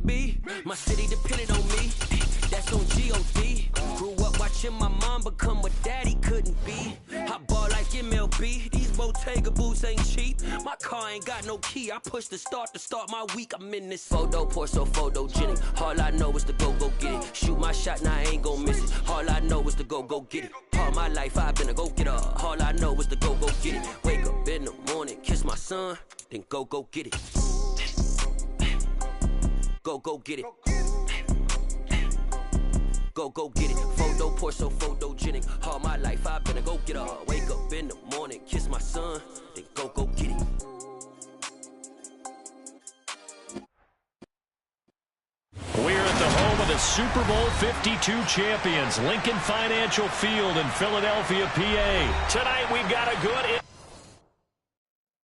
be. My city depended on me, that's on G.O.D. Grew up watching my mom become what daddy couldn't be. I ball like MLB, these Bottega boots ain't cheap. My car ain't got no key, I push the start to start my week. I'm in this photo, pour so photogenic. All I know is to go get it. Shoot my shot, now I ain't gon' miss it. All I know is to go get it. All my life I've been a go-getter. All I know is to go get it. Wake up in the morning, kiss my son, then go get it. Go get it. Go get it. Photo, pour so photogenic. All my life I've been a go-getter. Wake up in the morning, kiss my son, then go get it. We're at the home of the Super Bowl 52 champions, Lincoln Financial Field in Philadelphia, PA. Tonight we've got a good...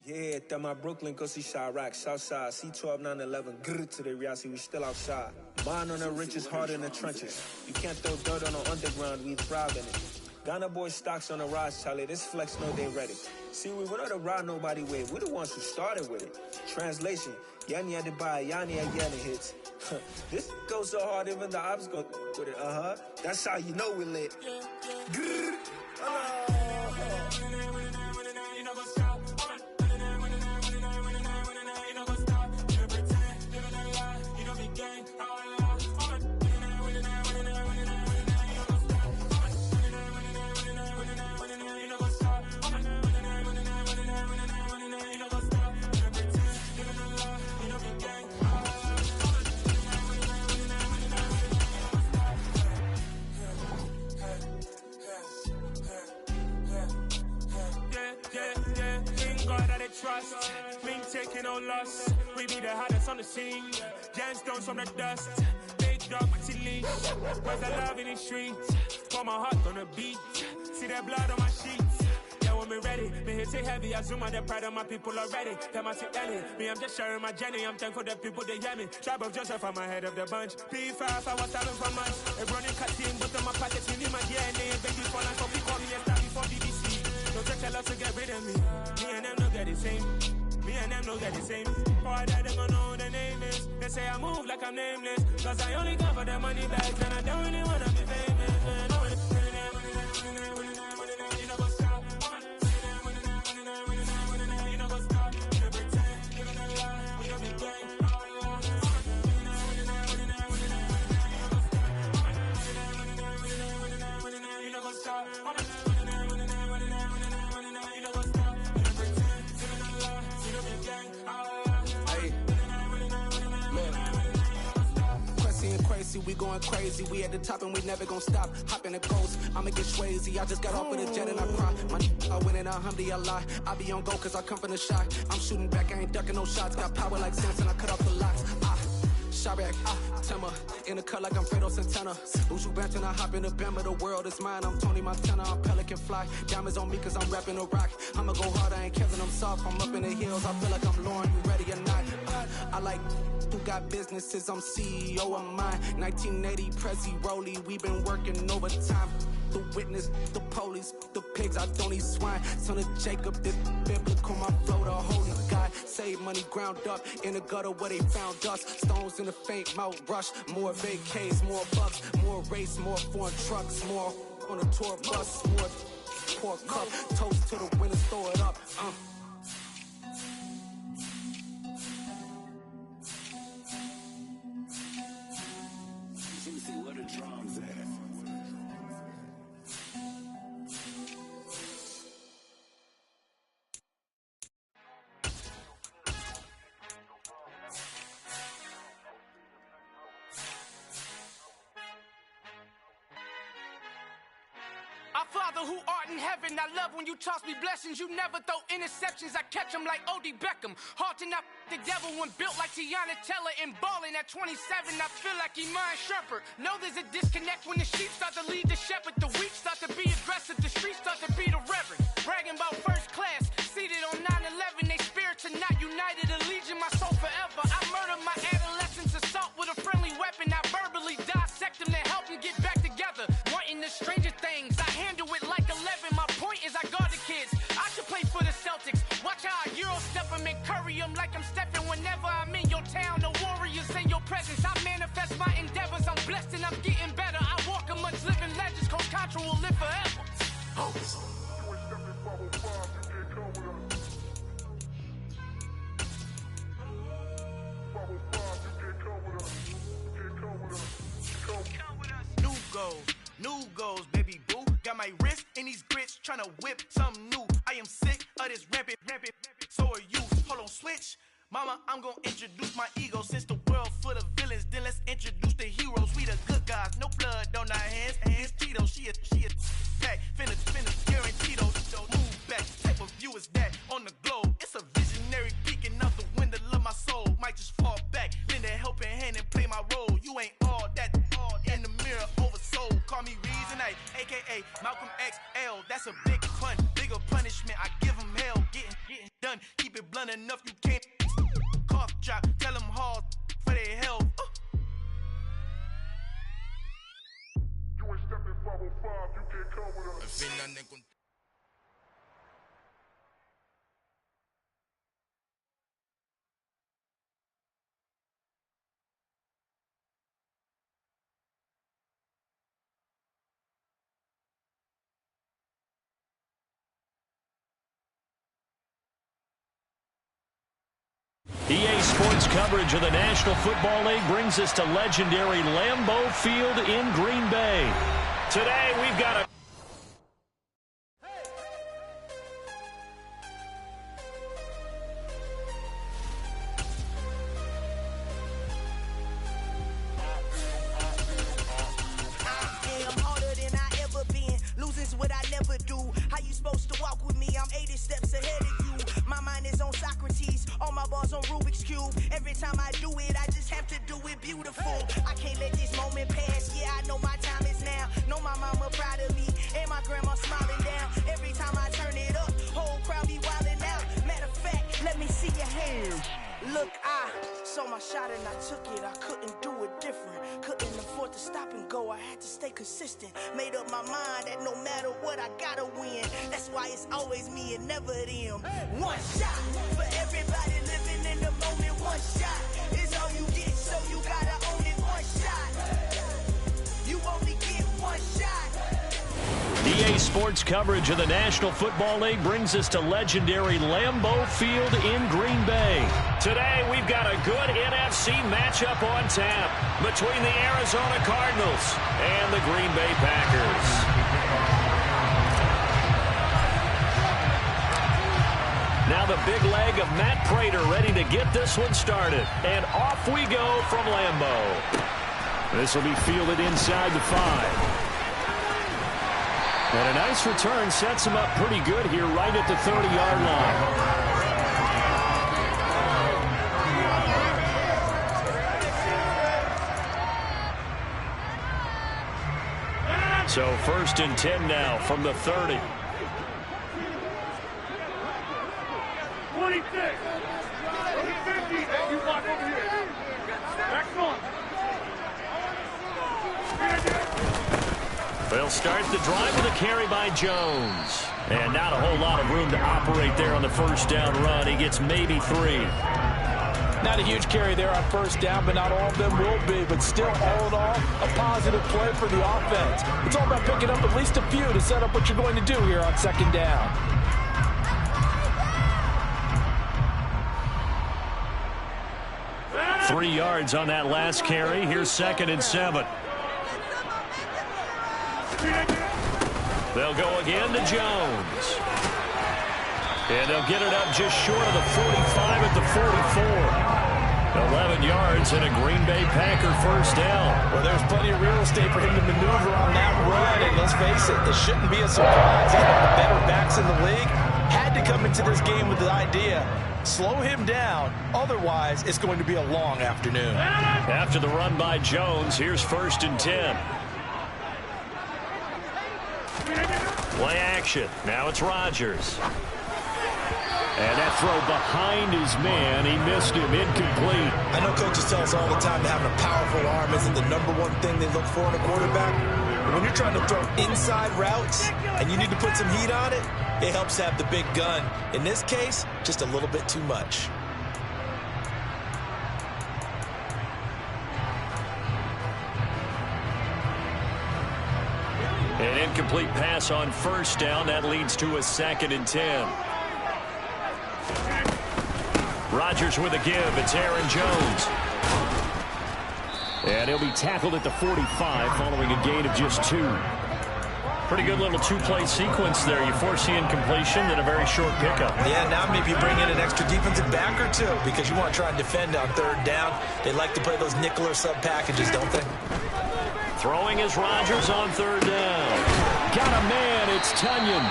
Yeah, that my Brooklyn, go see Chirac, Southside, C12, 911, grrr to the reality, we still outside. Mine on the riches, hard in the trenches. You can't throw dirt on the underground, we thrive in it. Ghana boy stocks on the rise, Charlie, this flex know they ready. See, we were not to ride nobody with, we're the ones who started with it. Translation, Yanni had to buy, Yanni had Yanni hits. This goes so hard, even the ops go with it, That's how you know we lit. Grrr, trust, we ain't taking no loss. We be the hottest on the scene. Gemstones from the dust. Big dog with your leash. Where's the love in the streets? Pour my heart on the beat. See that blood on my sheets. Yeah, when we ready, me hit it heavy. I zoom out the pride of my people already. Them I see Ellie. Me, I'm just sharing my journey. I'm thankful that people they hear me. Tribe of Joseph, I'm ahead of the bunch. P5, I was starving for months. A running cut team, but on my pockets, you need my DNA. And baby for life, so we call me a star before BBC. Don't just tell us to get rid of me. Me and them know that the same. Me and them know that the same. Before I die, they gon' know who the name is. They say I move like I'm nameless. Cause I only come for the money bags. And I don't really wanna be famous, man. You know what's up. You know what's up. You know pretend. You know lie. We don't be gang. You know what's up. Crazy, we going crazy. We at the top and we never gonna stop. Hop in the coast, I'ma get swayzy. I just got off with a jet and I cry. My I win in a Humvee, I lie. I be on go cause I come from the shot. I'm shooting back, I ain't ducking no shots. Got power like Samson, I cut off the locks. Chirac, Timmer, in the cut like I'm Fredo Santana. Uju Benton, I hop in the Bama, the world is mine. I'm Tony Montana, I'm Pelican Fly. Diamonds on me cause I'm rapping a rock. I'ma go hard, I ain't Kevin, I'm soft. I'm up in the hills, I feel like I'm Lauren, you ready or not? I like who got businesses, I'm CEO of mine. 1980 Prezi Rolly, we been working overtime. The witness, the police, the pigs, I don't eat swine. Son of Jacob, this biblical, my flow, the holy God. Save money ground up in the gutter where they found us. Stones in the faint mouth rush. More vacays, more bucks, more race, more foreign trucks, more on a tour bus, more pour cup. Toast to the winners, throw it up. Where the drums at? Our Father who art in heaven, I love when you toss me blessings. You never throw interceptions, I catch them like O.D. Beckham. Hard to not the devil when built like Tiana Teller and balling at 27. I feel like Iman Shumpert. Know there's a disconnect when the sheep start to lead the shepherd. The weak start to be aggressive, the streets start to be the reverend. Bragging about first class, seated on 9/11. They spirits are not united, a legion, my soul forever. I murder my adolescence, assault with a friendly weapon. I verbally dissect them to help them get back together. Wanting the stranger things, I handle it like 11. My point is I guard the kids. I should play for the Celtics. Watch how I Euro step them and curry them like I'm stepping. Whenever I'm in your town, the Warriors in your presence. As I manifest my endeavors, I'm blessed and I'm getting better. I walk amongst living legends, Coach Contra will live forever. New goals, baby boo. Got my wrist in these grits, tryna whip something new. I am sick of this rampant. So are you. Hold on, switch. Mama, I'm gonna introduce my ego. Since the world full of villains, then let's introduce the heroes. We the good guys, no blood on our hands. Hands Tito, she a pack. Finna guaranteed those. Move back, type of view is that on the globe. It's a visionary peeking out the window of my soul. Might just fall back, lend a helping hand and play my role. You ain't all that in the mirror oversold. Call me Reason A, aka Malcolm XL. That's a big pun, bigger punishment. I give him hell, getting done. Keep it blunt enough, you can't cough drop. Tell them hard for their health. You ain't stepping 505, you can't come with us. EA Sports coverage of the National Football League brings us to legendary Lambeau Field in Green Bay. Today, we've got a... I'm harder than I ever been. Losing's what I never do. How you supposed to walk with me? I'm 80 steps ahead of you. My mind is on Socrates. All my balls on Rubik's Cube. Every time I do it, I just have to do it beautiful. I can't let this moment pass. Yeah, I know my time is now. Know my mama proud of me. And my grandma smiling down. Every time I turn it up, whole crowd be wilding out. Matter of fact, let me see your hands. Look, I saw my shot and I took it. I couldn't do it different. Couldn't afford to stop and go. I had to stay consistent. Made up my mind that no matter what, I gotta win. That's why it's always me and never them. One shot for everybody living in the moment. One shot is all you get, so you gotta own it. One shot. You only get one shot. EA Sports coverage of the National Football League brings us to legendary Lambeau Field in Green Bay. Today, we've got a good NFC matchup on tap between the Arizona Cardinals and the Green Bay Packers. Now the big leg of Matt Prater ready to get this one started. And off we go from Lambeau. This will be fielded inside the 5. And a nice return sets him up pretty good here right at the 30-yard line. So 1st and 10 now from the 30. 26. 50. You block over here. Next one. They'll start the drive with a carry by Jones. And not a whole lot of room to operate there on the first down run. He gets maybe 3. Not a huge carry there on first down, but not all of them will be. But still, all in all, a positive play for the offense. It's all about picking up at least a few to set up what you're going to do here on 2nd down. Three yards on that last carry. Here's 2nd and 7. They'll go again to Jones. And they'll get it up just short of the 45 at the 44. 11 yards and a Green Bay Packer first down. Well, there's plenty of real estate for him to maneuver on that run. And let's face it, it shouldn't be a surprise. He's one of the better backs in the league. Had to come into this game with the idea, slow him down. Otherwise, it's going to be a long afternoon. After the run by Jones, here's 1st and 10. Play action. Now it's Rodgers. And that throw behind his man. He missed him. Incomplete. I know coaches tell us all the time that having a powerful arm isn't the #1 thing they look for in a quarterback. But when you're trying to throw inside routes and you need to put some heat on it, it helps have the big gun. In this case, just a little bit too much. Incomplete pass on first down. That leads to a 2nd and 10. Rodgers with a give. It's Aaron Jones. And he'll be tackled at the 45 following a gain of just 2. Pretty good little 2-play sequence there. You force the incompletion, then a very short pickup. Yeah, now maybe you bring in an extra defensive back or two because you want to try and defend on 3rd down. They like to play those nickel or sub packages, don't they? Throwing is Rodgers on 3rd down. Got a man, it's Tunyon.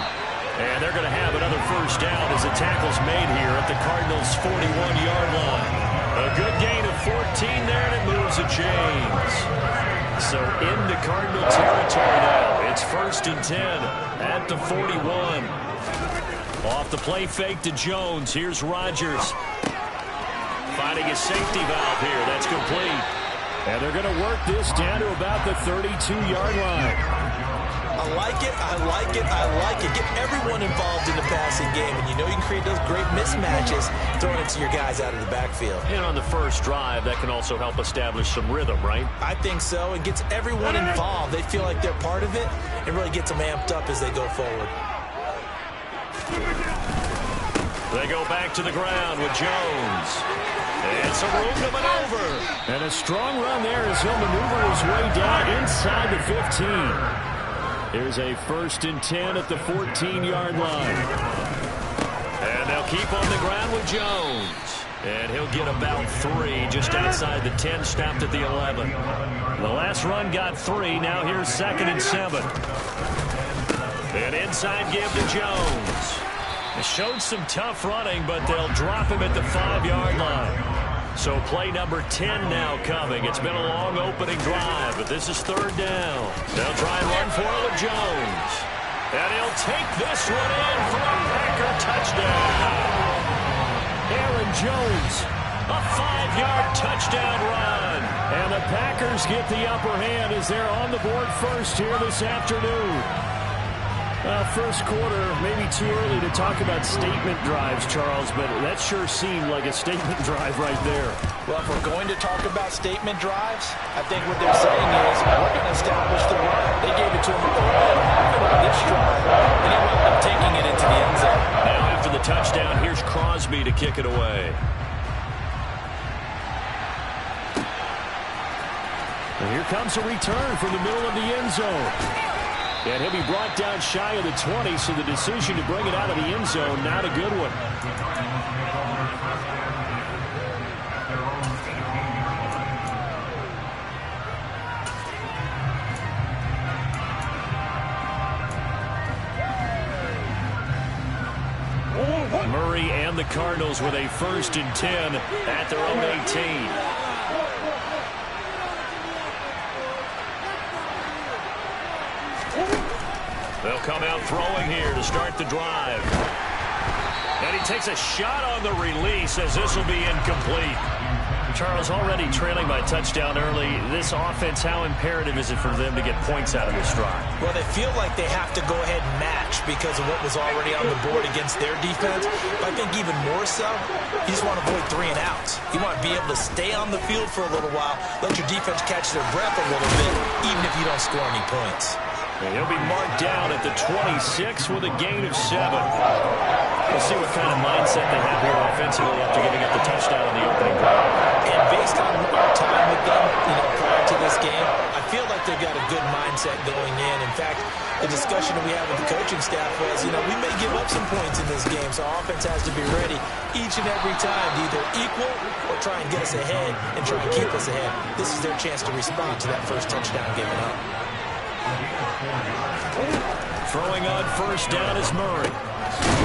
And they're going to have another first down as the tackle's made here at the Cardinals' 41-yard line. A good gain of 14 there, and it moves the chains. So into Cardinal territory now. It's 1st and 10 at the 41. Off the play fake to Jones. Here's Rodgers. Finding a safety valve here. That's complete. And they're going to work this down to about the 32-yard line. I like it, I like it, I like it. Get everyone involved in the passing game, and you know you can create those great mismatches throwing it to your guys out of the backfield. And on the first drive, that can also help establish some rhythm, right? I think so. It gets everyone involved. They feel like they're part of it. It really gets them amped up as they go forward. They go back to the ground with Jones. And some room to maneuver. And a strong run there as he'll maneuver his way down inside the 15. Here's a 1st and 10 at the 14-yard line. And they'll keep on the ground with Jones. And he'll get about 3 just outside the 10, stopped at the 11. The last run got 3. Now here's 2nd and 7. An inside give to Jones. It showed some tough running, but they'll drop him at the 5-yard line. So play number 10 now coming. It's been a long opening drive, but this is 3rd down. They'll try and run for it with Jones. And he'll take this one in for a Packer touchdown. Aaron Jones, a 5-yard touchdown run. And the Packers get the upper hand as they're on the board first here this afternoon. First quarter, maybe too early to talk about statement drives, Charles, but that sure seemed like a statement drive right there. Well, if we're going to talk about statement drives, I think what they're saying is we're going to establish the run. They gave it to him on this drive, and he wound up taking it into the end zone. Now after the touchdown, here's Crosby to kick it away. And here comes a return from the middle of the end zone. And he'll be brought down shy of the 20, so the decision to bring it out of the end zone, not a good one. Murray and the Cardinals with a 1st and 10 at their own 18. They'll come out throwing here to start the drive. And he takes a shot on the release as this will be incomplete. Charles, already trailing by touchdown early. This offense, how imperative is it for them to get points out of this drive? Well, they feel like they have to go ahead and match because of what was already on the board against their defense. But I think even more so, you just want to avoid 3 and outs. You want to be able to stay on the field for a little while, let your defense catch their breath a little bit, even if you don't score any points. And he'll be marked down at the 26 with a gain of 7. We'll see what kind of mindset they have here offensively after giving up the touchdown in the opening drive. And based on our time with them, prior to this game, I feel like they've got a good mindset going in. In fact, the discussion that we had with the coaching staff was, we may give up some points in this game, so our offense has to be ready each and every time to either equal or try and get us ahead and try and keep us ahead. This is their chance to respond to that first touchdown given up. Throwing on first down is Murray.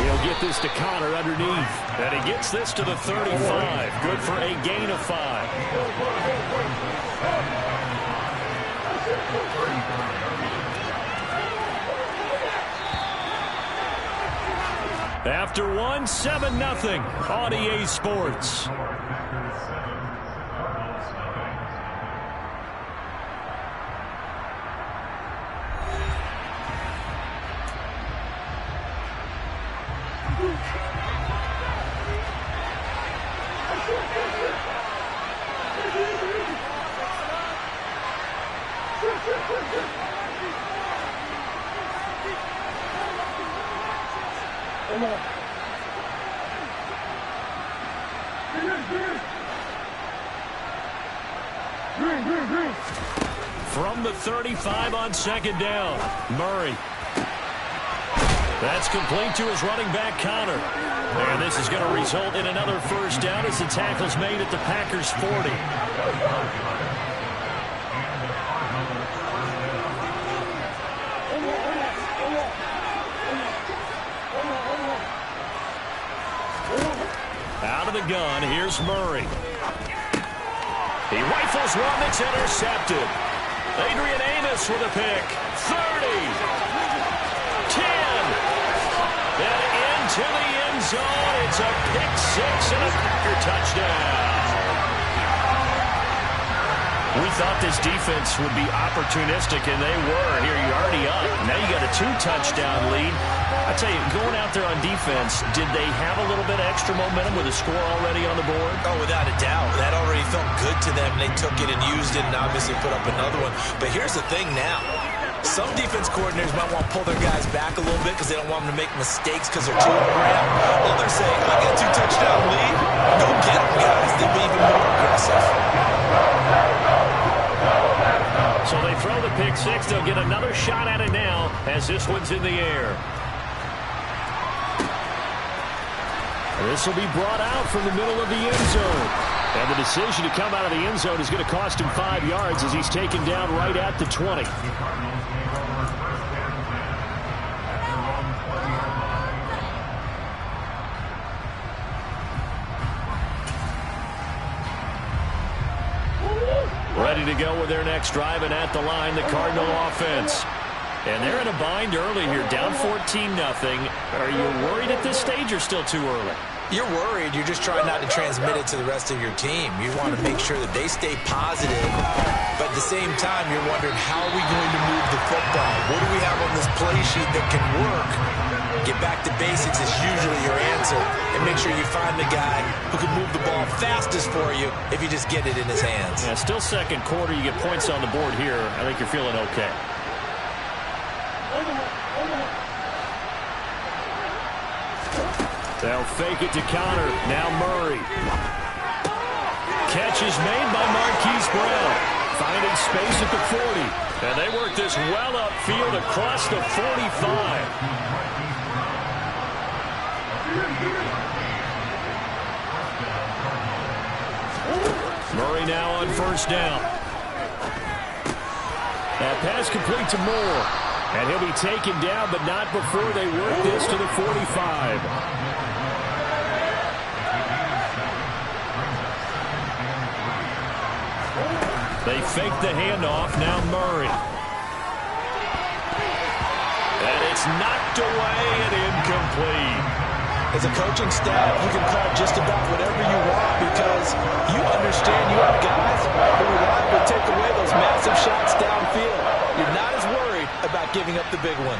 He'll get this to Connor underneath. And he gets this to the 35. Good for a gain of 5. After 1, 7-0 on EA Sports. From the 35 on second down, Murray. That's complete to his running back, Connor. And this is going to result in another first down as the tackle's made at the Packers' 40. Out of the gun, here's Murray. He rifles one that's intercepted. Adrian Amos with a pick. 30. 10. And into the end zone. It's a pick six and a Packer touchdown. We thought this defense would be opportunistic, and they were. Here, you're already up. Now you got a 2-touchdown lead. I tell you, going out there on defense, did they have a little bit of extra momentum with a score already on the board? Oh, without a doubt. That already felt good to them. They took it and used it and obviously put up another one. But here's the thing now. Some defense coordinators might want to pull their guys back a little bit because they don't want them to make mistakes because they're too around. Others say, I got a 2-touchdown lead. Go get them, guys. They'll be even more aggressive. So they throw the pick six. They'll get another shot at it now as this one's in the air. This will be brought out from the middle of the end zone. And the decision to come out of the end zone is going to cost him 5 yards as he's taken down right at the 20. Ready to go with their next drive, and at the line, the Cardinal offense. And they're in a bind early here, down 14-0. Are you worried at this stage or still too early? You're worried. You're just trying not to transmit it to the rest of your team. You want to make sure that they stay positive. But at the same time, you're wondering, how are we going to move the football? What do we have on this play sheet that can work? Get back to basics is usually your answer. And make sure you find the guy who can move the ball fastest for you if you just get it in his hands. Yeah, still second quarter. You get points on the board here. I think you're feeling okay. They'll fake it to Connor. Now Murray. Catch is made by Marquise Brown. Finding space at the 40. And they work this well upfield across the 45. Murray now on first down. That pass complete to Moore. And he'll be taken down, but not before they work this to the 45. They fake the handoff. Now Murray. And it's knocked away and incomplete. As a coaching staff, you can call just about whatever you want because you understand you have guys who are liable to take away those massive shots downfield. You're not as worried about giving up the big one.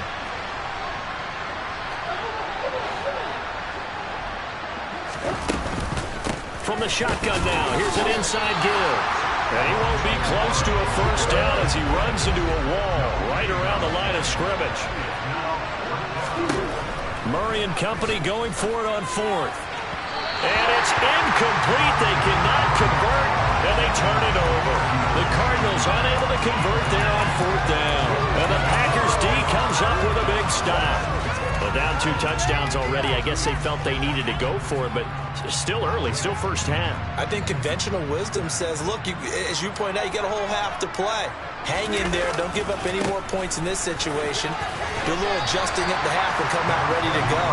From the shotgun now, here's an inside give. And he won't be close to a first down as he runs into a wall right around the line of scrimmage. Murray and company going for it on fourth. And it's incomplete. They cannot convert, and they turn it over. The Cardinals unable to convert there on fourth down. And the Packers D comes up with a big stop. Well, down 2 touchdowns already. I guess they felt they needed to go for it, but still early, still first half. I think conventional wisdom says, look, as you point out, you got a whole half to play. Hang in there. Don't give up any more points in this situation. Do a little adjusting at the half and come out ready to go.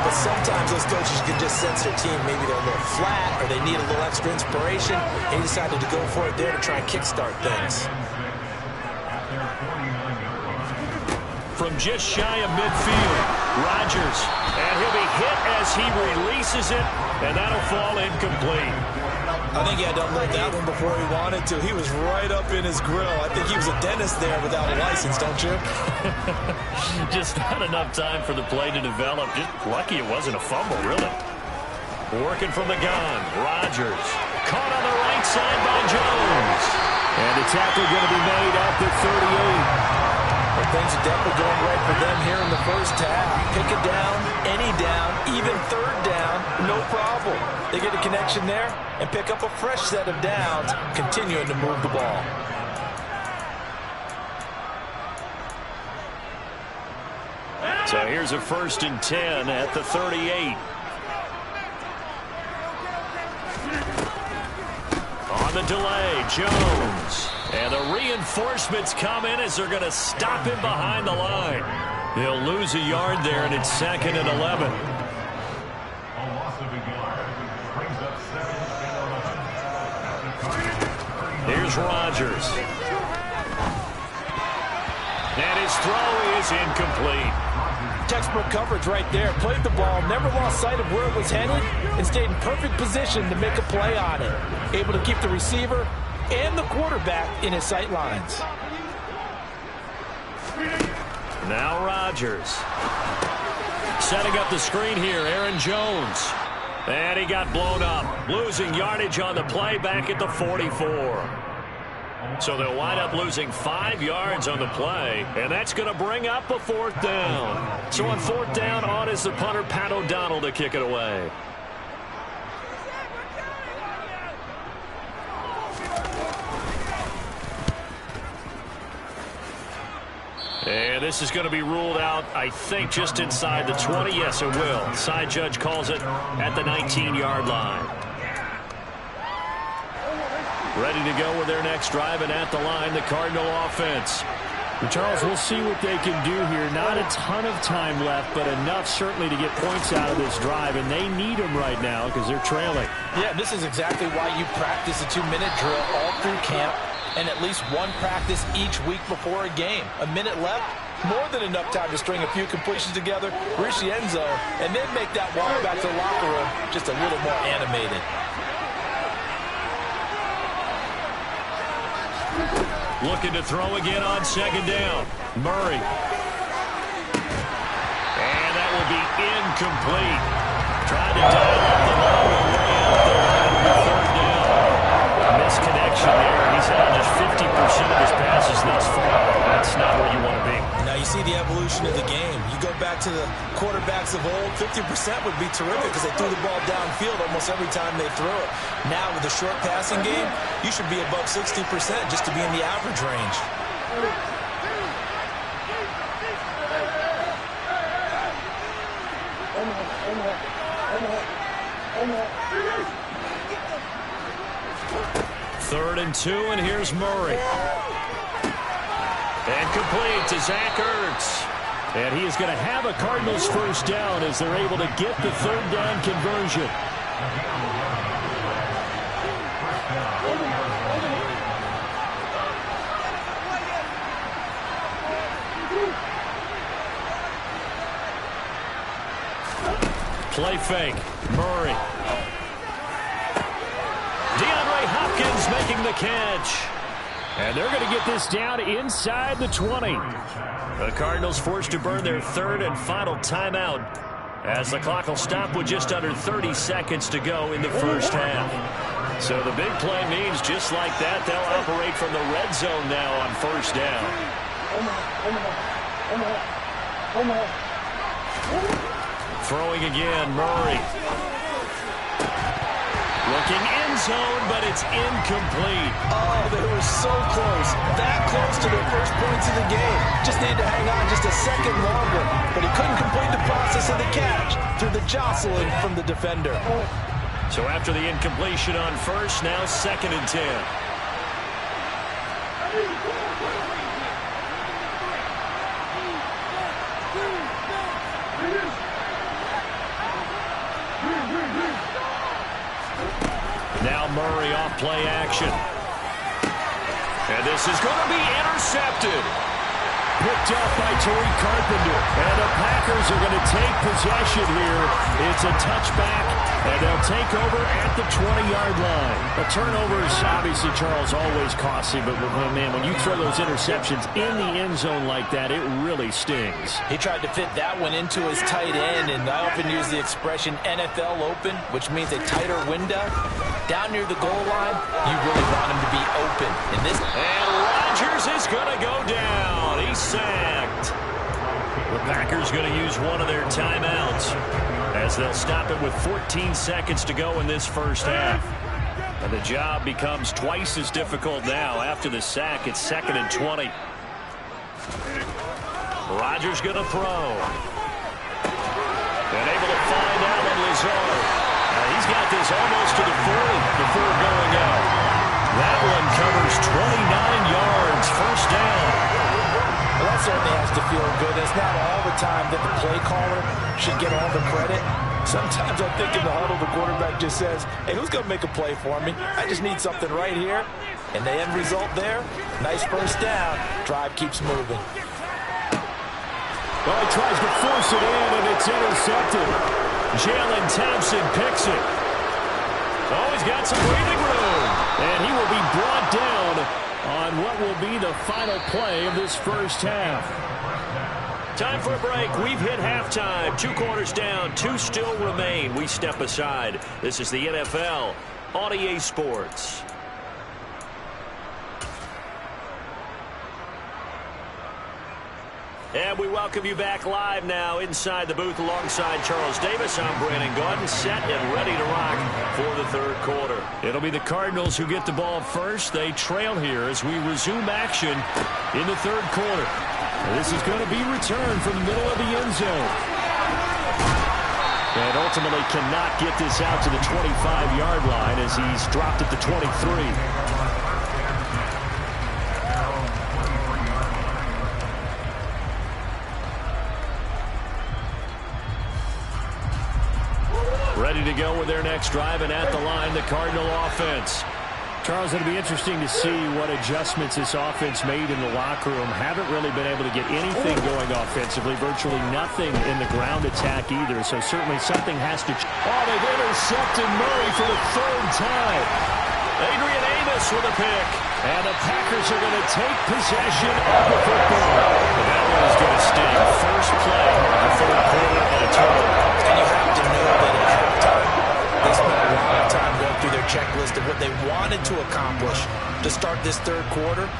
But sometimes those coaches can just sense their team. Maybe they're a little flat or they need a little extra inspiration. And he decided to go for it there to try and kickstart things. From just shy of midfield, Rodgers. And he'll be hit as he releases it, and that'll fall incomplete. I think he had to unload that one before he wanted to. He was right up in his grill. I think he was a dentist there without a license, don't you? Just not enough time for the play to develop. Just lucky it wasn't a fumble, really. Working from the gun, Rodgers. Caught on the right side by Jones. And the tackle going to be made at the 38. Well, things are definitely going right for them here in the first half. Pick a down, any down, even third down, no problem. They get a connection there and pick up a fresh set of downs, continuing to move the ball. So here's a 1st and 10 at the 38. On the delay, Jones. And the reinforcements come in as they're going to stop him behind the line. They'll lose a yard there, and it's 2nd and 11. Here's Rodgers. And his throw is incomplete. Textbook coverage right there. Played the ball, never lost sight of where it was headed, and stayed in perfect position to make a play on it. Able to keep the receiver and the quarterback in his sight lines. Now Rodgers. Setting up the screen here, Aaron Jones. And he got blown up. Losing yardage on the play back at the 44. So they'll wind up losing 5 yards on the play, and that's going to bring up a 4th down. So on 4th down, on is the punter, Pat O'Donnell, to kick it away. And this is going to be ruled out, I think, just inside the 20. Yes, it will. Side judge calls it at the 19-yard line. Ready to go with their next drive, and at the line, the Cardinal offense. And Charles, we'll see what they can do here. Not a ton of time left, but enough certainly to get points out of this drive, and they need them right now because they're trailing. Yeah, this is exactly why you practice a 2-minute drill all through camp and at least one practice each week before a game. A minute left, more than enough time to string a few completions together, reach the end zone, and then make that walk back to the locker room just a little more animated. Looking to throw again on 2nd down. Murray. And that will be incomplete. Tried to dial up the ball way out there. 3rd down. Missed connection there. He's had just 50% of his passes thus far. That's not where you want to be. Now you see the evolution of the game. You go back to the quarterbacks of old, 50% would be terrific because they threw the ball downfield almost every time they threw it. Now with the short passing game, you should be above 60% just to be in the average range. Third and 2, and here's Murray. And complete to Zach Ertz. And he is going to have a Cardinals 1st down as they're able to get the 3rd down conversion. Play fake. Murray. DeAndre Hopkins making the catch. And they're going to get this down inside the 20. The Cardinals forced to burn their 3rd and final timeout as the clock will stop with just under 30 seconds to go in the first half. So the big play means just like that, they'll operate from the red zone now on 1st down. Throwing again, Murray. Looking end zone, but it's incomplete. Oh, they were so close. That close to their first points of the game. Just needed to hang on just a second longer. But he couldn't complete the process of the catch through the jostling from the defender. So after the incompletion on 1st, now 2nd and 10. Now Murray off play action. And this is going to be intercepted. Picked up by Tariq Carpenter. And the Packers are going to take possession here. It's a touchback, and they'll take over at the 20-yard line. A turnover is obviously, Charles, always costly, but man, when you throw those interceptions in the end zone like that, it really stings. He tried to fit that one into his tight end, and I often use the expression NFL open, which means a tighter window. Down near the goal line, you really want him to be open. And Rodgers is going to go down. He's sad. is going to use one of their timeouts as they'll stop it with 14 seconds to go in this first half. And the job becomes twice as difficult now after the sack. It's 2nd and 20. Rodgers going to throw. And able to find Allen Lazard. He's got this almost to the 40 before going out. That one covers 29 yards, first down. Well, that certainly has to feel good. It's not all the time that the play caller should get all the credit. Sometimes I think in the huddle, the quarterback just says, hey, who's going to make a play for me? I just need something right here. And the end result there, nice first down. Drive keeps moving. Well, he tries to force it in, and it's intercepted. Jalen Thompson picks it. Oh, he's got some breathing room. And he will be brought down on what will be the final play of this first half. Time for a break. We've hit halftime. 2 quarters down. 2 still remain. We step aside. This is the NFL on EA Sports. And we welcome you back live now inside the booth alongside Charles Davis. I'm Brandon Gaudin, set and ready to rock for the third quarter. It'll be the Cardinals who get the ball first. They trail here as we resume action in the third quarter. This is going to be returned from the middle of the end zone. And ultimately cannot get this out to the 25-yard line as he's dropped at the 23. Ready to go with their next drive, and at the line, the Cardinal offense. Charles, it'll be interesting to see what adjustments this offense made in the locker room. Haven't really been able to get anything going offensively, virtually nothing in the ground attack either, so certainly something has to... Oh, they've intercepted Murray for the 3rd time. Adrian Amos with a pick. And the Packers are going to take possession of the football. That one is going to sting. First play of the third quarter and a turnover. And you have to know that at halftime, they spent a lot of time going through their checklist of what they wanted to accomplish to start this third quarter.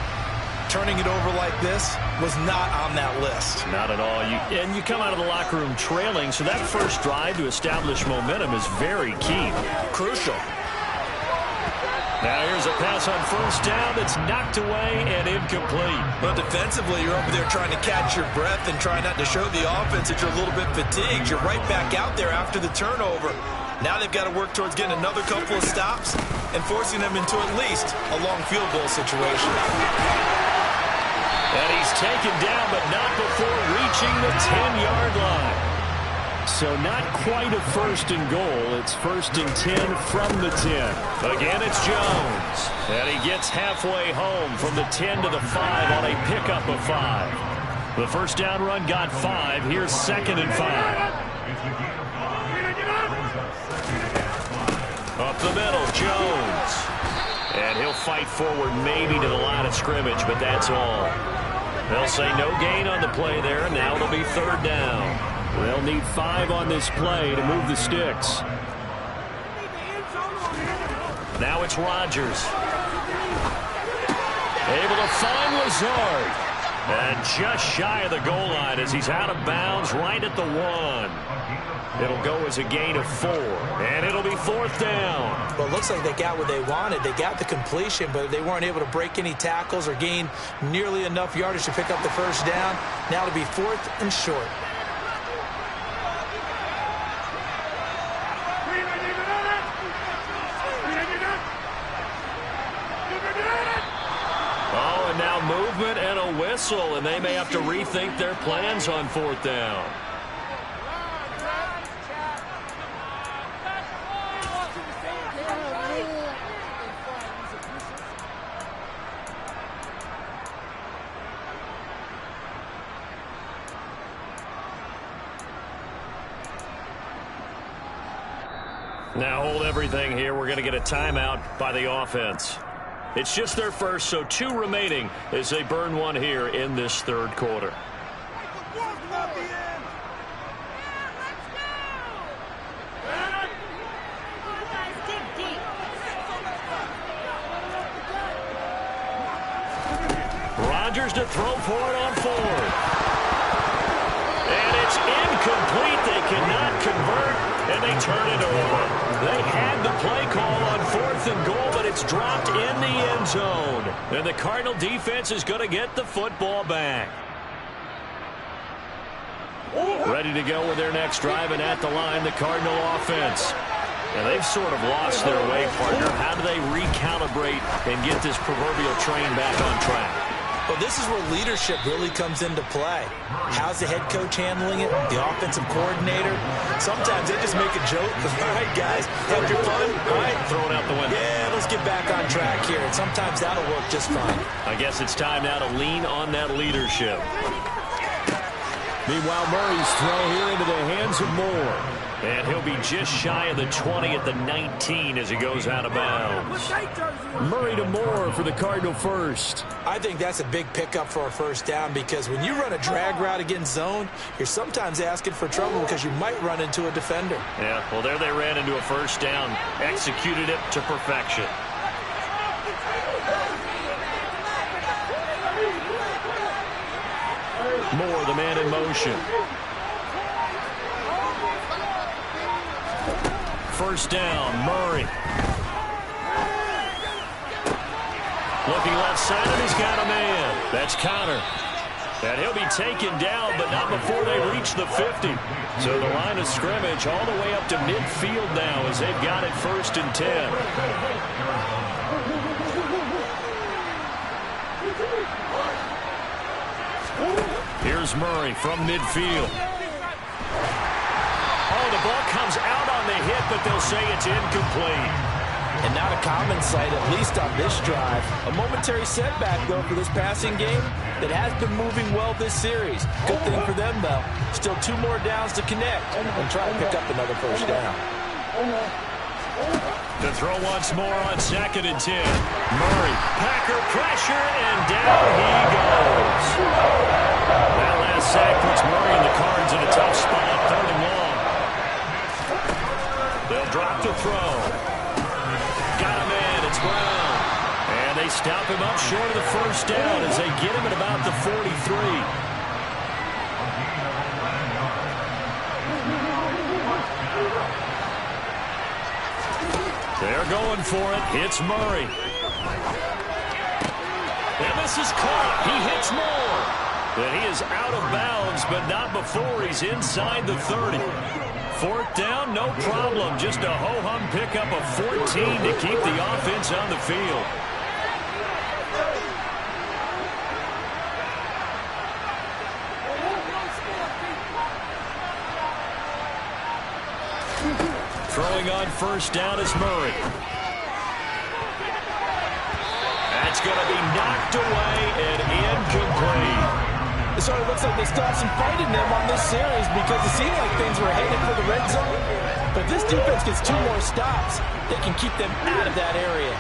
Turning it over like this was not on that list. Not at all. And you come out of the locker room trailing, so that first drive to establish momentum is very key. Crucial. Now here's a pass on first down that's knocked away and incomplete. But defensively, you're over there trying to catch your breath and try not to show the offense that you're a little bit fatigued. You're right back out there after the turnover. Now they've got to work towards getting another couple of stops and forcing them into at least a long field goal situation. And he's taken down, but not before reaching the 10-yard line. So not quite a 1st and goal. It's 1st and 10 from the 10. Again, it's Jones. And he gets halfway home from the 10 to the 5 on a pickup of 5. The first down run got 5. Here's 2nd and 5. Up the middle, Jones. And he'll fight forward maybe to the line of scrimmage, but that's all. They'll say no gain on the play there, and now it'll be 3rd down. They'll need 5 on this play to move the sticks. Now it's Rodgers. Able to find Lazard. And just shy of the goal line as he's out of bounds right at the 1. It'll go as a gain of 4. And it'll be 4th down. Well, it looks like they got what they wanted. They got the completion, but they weren't able to break any tackles or gain nearly enough yardage to pick up the first down. Now it'll be 4th and short. Now movement and a whistle, and they may have to rethink their plans on 4th down. Now hold everything here. We're going to get a timeout by the offense. It's just their first, so 2 remaining as they burn one here in this third quarter. Rodgers to throw for it on 4th. And it's incomplete. They cannot convert, and they turn it over. They had the play call on 4th and goal, but it's dropped in the end zone. And the Cardinal defense is going to get the football back. Ready to go with their next drive, and at the line, the Cardinal offense. And they've sort of lost their way, partner. How do they recalibrate and get this proverbial train back on track? Well, this is where leadership really comes into play. How's the head coach handling it? The offensive coordinator? Sometimes they just make a joke. All right, guys, had your fun? All right. Throw it out the window. Yeah, let's get back on track here. And sometimes that'll work just fine. I guess it's time now to lean on that leadership. Meanwhile, Murray's throw here into the hands of Moore. And he'll be just shy of the 20 at the 19 as he goes out of bounds. Murray to Moore for the Cardinal first. I think that's a big pickup for a first down because when you run a drag route against zone, you're sometimes asking for trouble because you might run into a defender. Yeah, well, there they ran into a first down, executed it to perfection. Moore, the man in motion. First down, Murray. Looking left side, and he's got a man. That's Connor. And he'll be taken down, but not before they reach the 50. So the line of scrimmage all the way up to midfield now as they've got it 1st and 10. Here's Murray from midfield. Oh, the ball comes out on the hit, but they'll say it's incomplete. And not a common sight, at least on this drive. A momentary setback, though, for this passing game that has been moving well this series. Good thing for them, though. Still 2 more downs to connect and try to pick up another first down. To throw once more on 2nd and 10. Murray, Packer pressure, and down he goes. That last sack puts Murray and the Cards in a tough spot, 3rd and long. They'll drop to throw. Got a man, it's Brown. And they stop him up short of the first down as they get him at about the 43. They're going for it. It's Murray. And this is caught. He hits Moore. And he is out of bounds, but not before he's inside the 30. 4th down, no problem. Just a ho-hum pickup of 14 to keep the offense on the field. Throwing on first down is Murray. That's going to be knocked away and incomplete. It sort of looks like they still have some fight in them on this series because it seemed like things were headed for the red zone. But if this defense gets 2 more stops, they can keep them out of that area.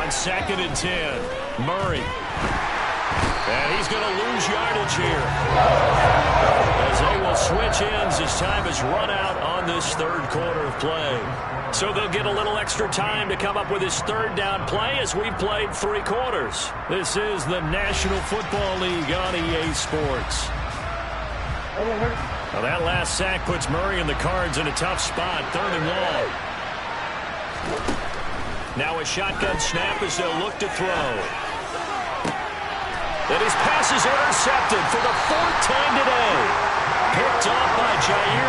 On 2nd and 10, Murray. And he's going to lose yardage here. As they will switch ends as time has run out on this 3rd quarter of play. So they'll get a little extra time to come up with his 3rd down play as we've played 3 quarters. This is the National Football League on EA Sports. Well, that last sack puts Murray and the Cards in a tough spot, 3rd and long. Now a shotgun snap as they'll look to throw. And his pass is intercepted for the 4th time today. Picked off by Jair